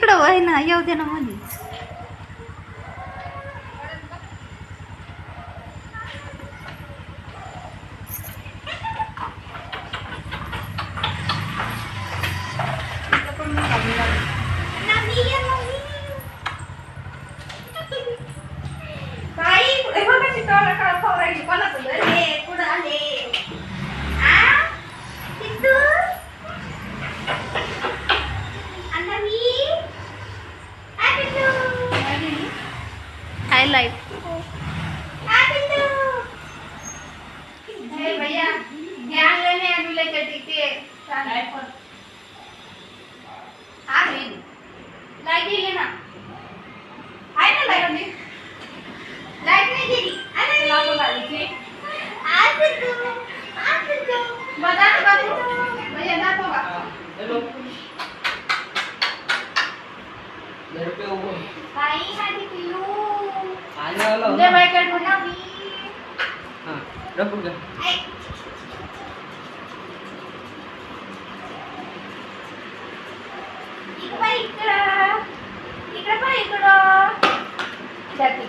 इकडं वय ना, येऊ दे ना मध्ये. हायलाइट भैया ज्ञान लेने अनुले चटीते लाइट लेना है ना लाइट नहीं दे रही अरे लाको लाइट थी आज तो बता भैया ना तो हेलो मेरे पे वो भाई खाली पिलू आने वाला ले भाई कर ना भी हां रखूंगा इकडे पाय इकडं जाते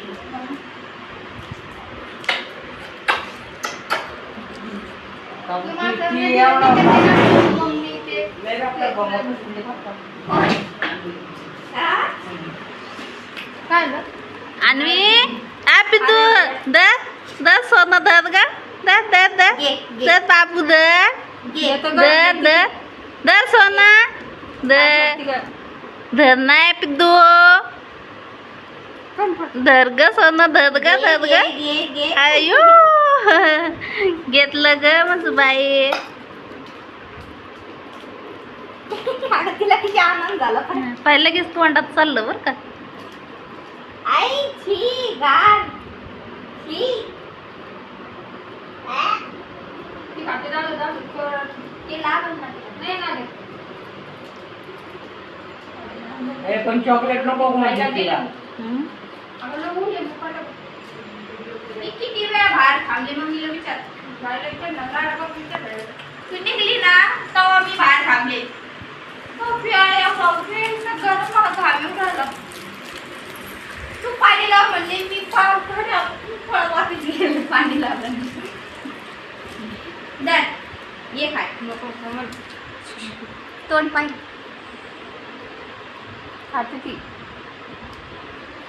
अन्वी आप तू द सोना दर ग द बाबू द सोना धर नाही पिद्दू धर ग सोना धर ग अयो घेतलं ग मग बाई तिला किती आनंद झाला पहिलं कीच तोंडात चाललं बरं का आई छी गार छी ती काटे दाल ते लागल ना नाही लागत ए पण चॉकलेट नको माझ्या तिला अगं नको ये मुकाट मी किती वेळा बाहेर थांबले मग मी विचार बाहेर पण नगारा का विचार तू निघली ना तेव्हा मी बाहेर थांबले कॉफी आया कॉफी ना गरम थांबून राहिलं तू पाणी लाव म्हणले मी फळ वाटी गेले पाणी लावलं दर ये खाय नको तोंड पाय खाते ती